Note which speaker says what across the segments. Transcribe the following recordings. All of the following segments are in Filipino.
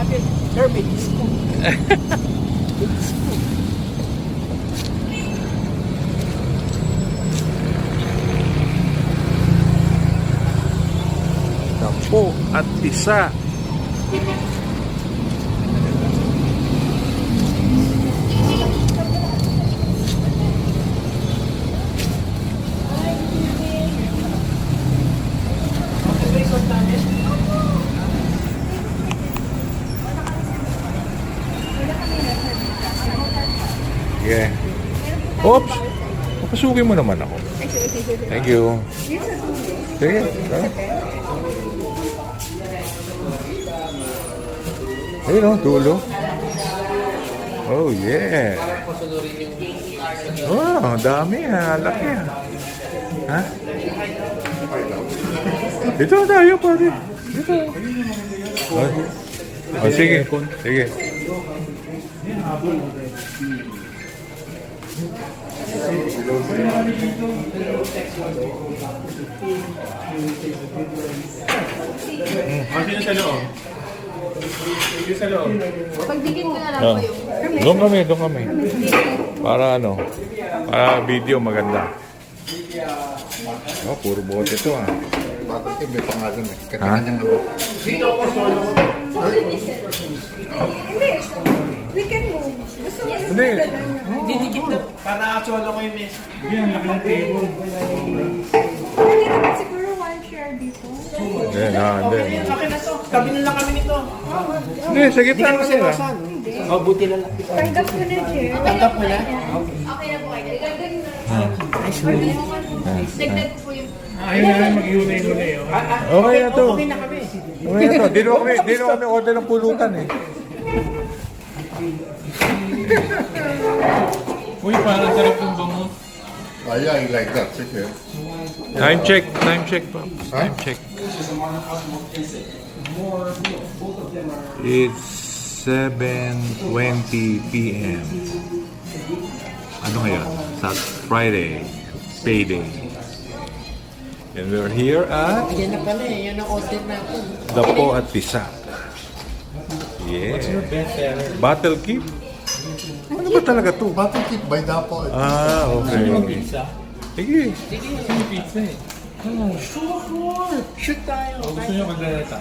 Speaker 1: natin. Sir, may disco. May disco.
Speaker 2: Sampo at isa. Yeah. Oops! Papasukin mo naman ako. Thank you. Sige. Ayun o, dulo. Oh, yeah. Oh, dami ha. Laki ha. Ha? Dito tayo, pare. Dito. Oh, sige. Sige.
Speaker 3: Sino sa loob? Sino sa loob?
Speaker 4: Pagdikin ko na lang
Speaker 2: Oh.
Speaker 4: po yung...
Speaker 2: Doon kami. Para ano? Para video maganda. Oh, puro buhat ito ah.
Speaker 5: Bakit may pangalan eh?
Speaker 2: Ha?
Speaker 5: Kanya-kanyang ano.
Speaker 4: Hindi. We can move. Gusto mo
Speaker 2: Hindi.
Speaker 1: Didikit na. Para solo ko yung mesa.
Speaker 3: Yan, laki ng table.
Speaker 4: Pwede naman siguro one share dito.
Speaker 2: Hindi, hindi.
Speaker 1: Okay na to. Tabi na lang kami nito.
Speaker 2: Hindi, sa gitna
Speaker 1: Hindi
Speaker 2: na
Speaker 1: kasi
Speaker 2: sila.
Speaker 1: masan. Oh, buti na lang.
Speaker 4: Tanggap mo na, Jer.
Speaker 1: Tanggap mo na?
Speaker 4: Okay na po kayo. Dagdag na.
Speaker 1: Nice one.
Speaker 4: Dagdag ko po yung...
Speaker 3: Ayaw namin mag-iunay mo na yun.
Speaker 2: Okay na to.
Speaker 1: Okay na kami.
Speaker 2: Okay na to. Di na kami order ng pulutan eh.
Speaker 3: Uy, parang sarap yung bango.
Speaker 5: Yeah, I like that. Sige.
Speaker 2: Time check pa. Time check. It's 7:20 p.m. Ano ngayon? Sa Friday, payday. And we're here at
Speaker 1: Yan na pala eh. Yan ang order natin.
Speaker 2: Dapo at Tisa. Yeah.
Speaker 3: Best seller.
Speaker 2: Battle Keep? Ano ba talaga to?
Speaker 5: Battle Keep by Dapo.
Speaker 2: Okay.
Speaker 3: Pizza?
Speaker 2: Sige.
Speaker 3: Gusto niyo pizza eh.
Speaker 1: Sure. Shoot tayo.
Speaker 3: Gusto niyo kagaleta?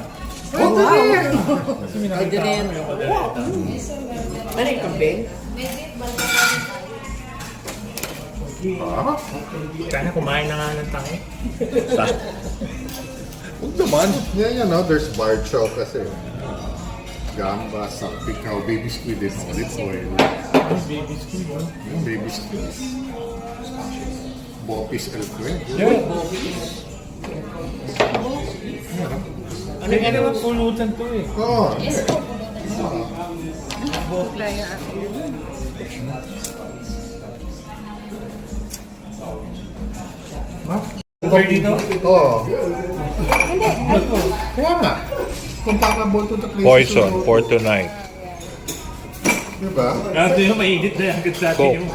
Speaker 1: Oh, wow.
Speaker 3: Kasi may nakita ko yung kagaleta.
Speaker 1: Ano yung kambing?
Speaker 3: Kaya kumain na nga ng tangi.
Speaker 2: Huwag naman.
Speaker 5: Yeah, you know, there's bar chow kasi. Gamba, salpikaw, baby squid in olive oil.
Speaker 3: Baby squid.
Speaker 5: Yung baby squid. Bopis el cuello.
Speaker 3: Ano nga naman pulutan to eh.
Speaker 5: Oo.
Speaker 3: Over dito?
Speaker 5: Oo. Kaya nga. Comparable to the places.
Speaker 2: Poison for tonight.
Speaker 5: Diba?
Speaker 3: Kasi yung mainit na agad sa atin yung...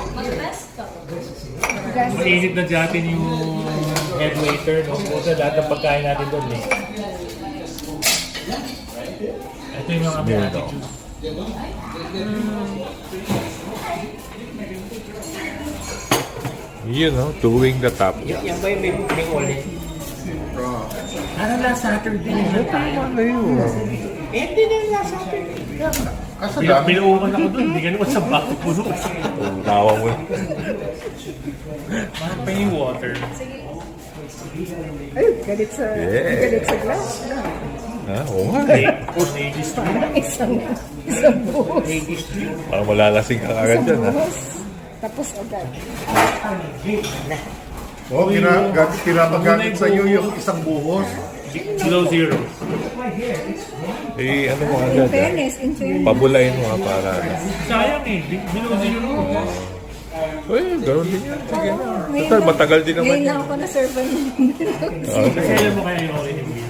Speaker 3: Mainit na sa atin yung head waiter. No? Kasi lahat ng pagkain natin doon eh. Ito yung mga
Speaker 2: Meron.
Speaker 3: attitude.
Speaker 2: You know, doing the top.
Speaker 1: Yan ba yung may ulit?
Speaker 3: Ano last Saturday na tayo?
Speaker 2: Ano yun?
Speaker 1: Eh, hindi na yung last Saturday.
Speaker 5: Kasi dami.
Speaker 3: Binuukan ako doon. Hindi ka naman sa back puno.
Speaker 2: Tawa mo.
Speaker 3: Parang pa yung water.
Speaker 6: Ay, galit sa,
Speaker 2: Yeah.
Speaker 6: galit sa glass.
Speaker 2: Ha? Oo nga eh.
Speaker 3: Ladies to.
Speaker 6: Isang buhos.
Speaker 2: Parang malalasing ka agad dyan ha.
Speaker 6: Buhos. Tapos agad.
Speaker 5: Oo, pinapagagit sa iyo yung isang buhos.
Speaker 3: Below zero.
Speaker 2: Eh, ano mo agad
Speaker 6: In
Speaker 2: ha?
Speaker 6: fairness, in fairness.
Speaker 2: Pabulayin mo ha para.
Speaker 3: Sayang eh. Below zero.
Speaker 2: Uy, gano'n din yan. Sige na. Total, matagal din naman
Speaker 6: Ngayon
Speaker 2: yan.
Speaker 6: lang ako na-serve ng
Speaker 2: Oh, sige.
Speaker 3: Kaya mo kaya yung okay yung beer.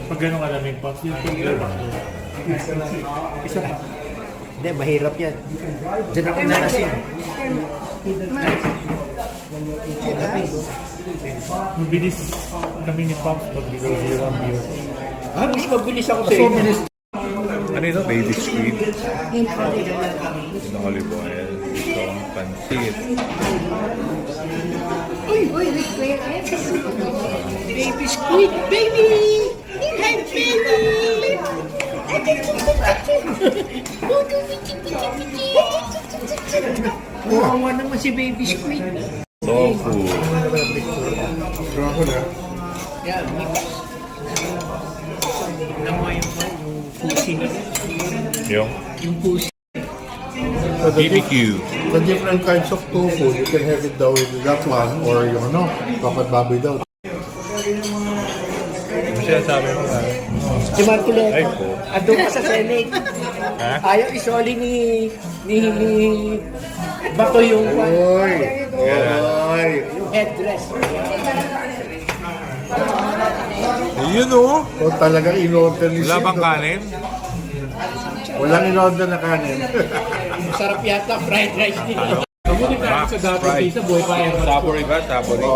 Speaker 3: Pag gano'ng alamig pa, yung beer pa.
Speaker 1: Isa pa. Hindi, mahirap yan. Diyan ako nalasin.
Speaker 3: Mabilis kami ni Pops pag below zero ang beer.
Speaker 1: Ah, mas mabilis ako sa inyo.
Speaker 2: Ano ito? Baby squid. Ito olive oil. Ito ang pansit.
Speaker 4: Uy, wait. Baby squid, baby! Hi, baby! Kawawa naman si baby squid.
Speaker 2: Tofu.
Speaker 5: Dragon
Speaker 1: Yan, mix. Nakuha yung pusi na.
Speaker 2: Yung
Speaker 1: pusi.
Speaker 2: BBQ.
Speaker 5: The different kinds of tofu, you can have it daw with that one or yung ano, papat baboy daw.
Speaker 2: Ano siya sabi mo?
Speaker 1: Si Marco
Speaker 2: Ay
Speaker 1: Leto.
Speaker 2: po.
Speaker 1: Andun ka sa Senate.
Speaker 2: Ha?
Speaker 1: Ayaw isoli ni Bato yung
Speaker 5: Oy! Oy!
Speaker 1: yung headdress.
Speaker 2: Yun o.
Speaker 5: O talagang in-order ni
Speaker 2: Wala bang
Speaker 5: Sido.
Speaker 2: kanin?
Speaker 5: Walang in-order na kanin.
Speaker 1: Sarap yata fried rice nila.
Speaker 3: Mabuti tayo sa dapat pizza, buhay pa yan.
Speaker 2: Sabori ba? Sabori.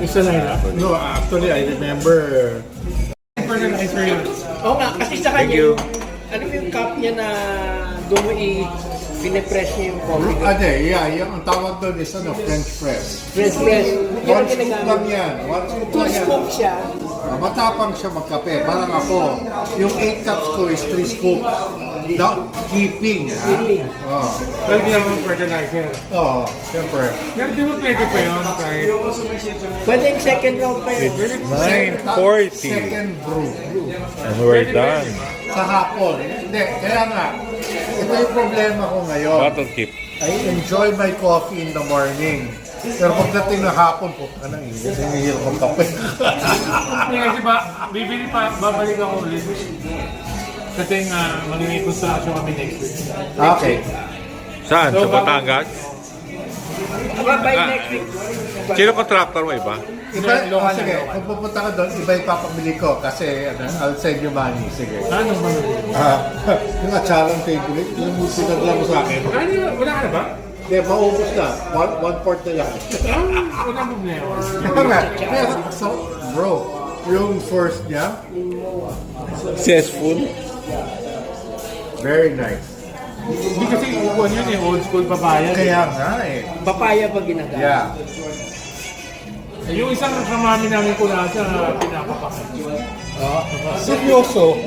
Speaker 3: Isa lang yun.
Speaker 5: No, actually, I remember
Speaker 3: Fertilizer yun.
Speaker 1: Oo nga, kasi sa
Speaker 2: Thank
Speaker 1: kanya,
Speaker 2: you.
Speaker 1: ano yung cup niya na doon mo pinipress niya yung coffee.
Speaker 5: yung ang tawag doon is ano, French press.
Speaker 1: Press press. Yan
Speaker 5: One
Speaker 1: ang
Speaker 5: scoop lang
Speaker 1: ginagamit.
Speaker 5: yan. One scoop
Speaker 1: Two
Speaker 5: lang yan.
Speaker 1: scoop siya.
Speaker 5: Matapang siya magkape. Parang ako, yung 8 cups ko is 3 scoops. Now, keeping.
Speaker 1: Keeping.
Speaker 5: Oh.
Speaker 3: Pero di naman fertilizer.
Speaker 5: Oo, siyempre.
Speaker 3: Pero di ba pwede pa yun? Kahit
Speaker 1: Pwede yung second round pa yun.
Speaker 2: 9:40.
Speaker 5: Second brew.
Speaker 2: And we're done.
Speaker 5: Sa hapon. Hindi, kaya nga, ito yung problema ko ngayon.
Speaker 2: Bottle keep.
Speaker 5: I enjoy my coffee in the morning. Pero pagdating ng hapon po, anong init, hinihil kong kape.
Speaker 3: Hindi kasi ba, bibili pa, babalik ako ulit. Kasi nga, magiging construction kami next week.
Speaker 5: Okay.
Speaker 2: Saan? Sa Batangas?
Speaker 1: By next week.
Speaker 2: Sino contractor mo iba?
Speaker 5: Iba, sige, kung pupunta ka doon, iba yung papamili ko kasi I'll send you money. Sige.
Speaker 3: Anong ba?
Speaker 5: Yung atsalang favorite, yung sinagla mo sa akin.
Speaker 3: Wala ka na ba?
Speaker 5: Hindi, maubos na. One-fourth na lang.
Speaker 3: Walang problema.
Speaker 5: Kaya nga, so, bro, yung first niya,
Speaker 2: Successful.
Speaker 5: very nice.
Speaker 3: Hindi kasi uwan yun eh, old school papaya.
Speaker 5: Kaya nga eh.
Speaker 1: Papaya pag ginagamit.
Speaker 5: Yeah.
Speaker 3: Yung isang kamami namin kulasa, pinapapakan.
Speaker 5: Seryoso.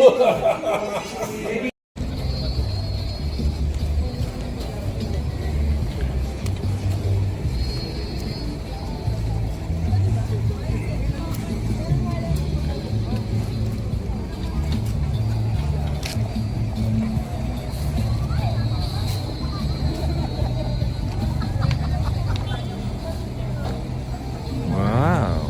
Speaker 2: Wow.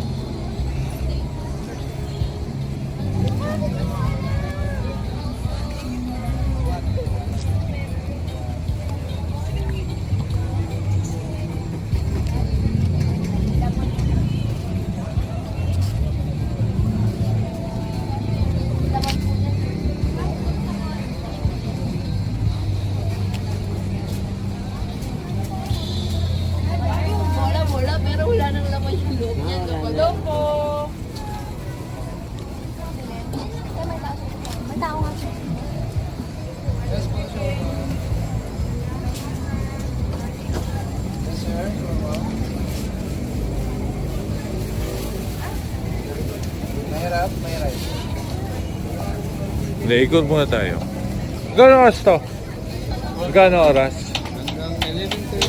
Speaker 6: Bola, pero wala nang laman yung loob niya. Hello po. May tao nga siya.
Speaker 2: Hindi, ikot muna tayo. Gano'ng oras to? Gano'ng oras?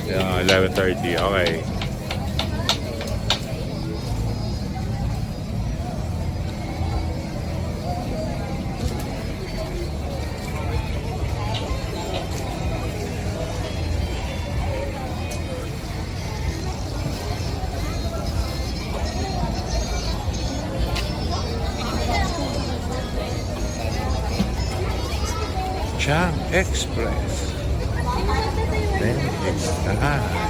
Speaker 2: Yeah, 11:30. Okay. Chang Express. Then it's time.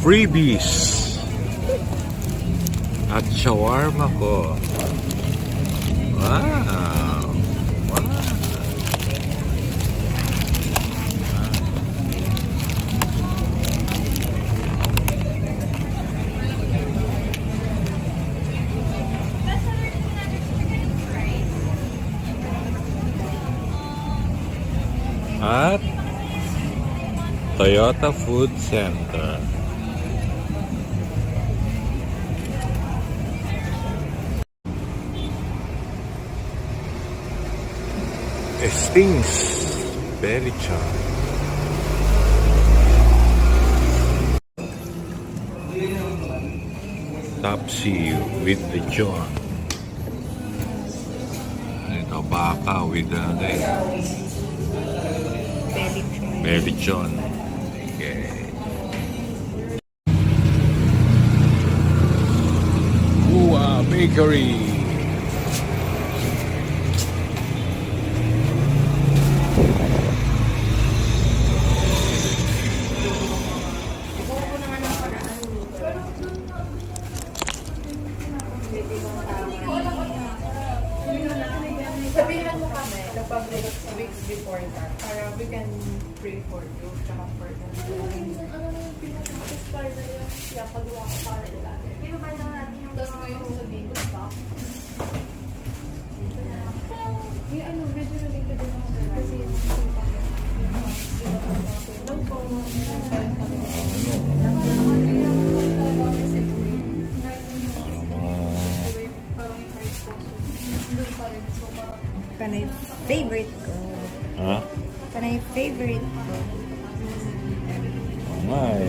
Speaker 2: freebies. At shawarma ko. Wow. Wow. At Toyota Food Center. Stings Berichan. Topsy with the John. Ito baka with the Berichan. Okay. Uwa Bakery.
Speaker 4: Sabihan mo kami the public weeks before that para we can pray for you tsaka for them.
Speaker 6: Ano na yung pinaka-start na yung pagawa ko para ilalim. Hindi naman na natin yung gusto yung sabihin ko stop.
Speaker 4: Yung ano, medyo related din ako kasi yung
Speaker 7: Kanay favorite ko.
Speaker 2: Ha?
Speaker 7: Kanay favorite ko.
Speaker 2: Ay.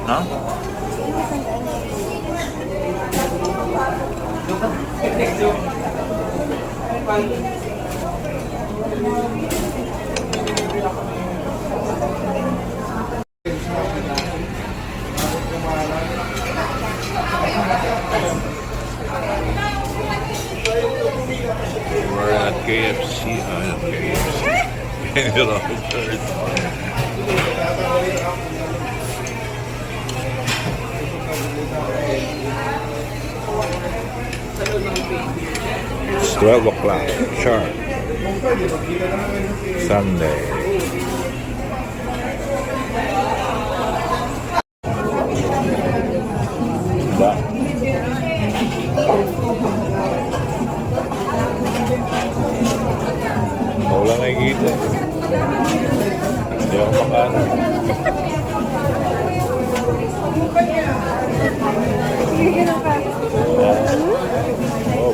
Speaker 2: Huh? We're at KFC. KFC. It's 12 o'clock, sharp. Sunday. Diba? Wala nakikita. Hindi ako makaano. Oh,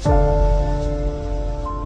Speaker 8: Thank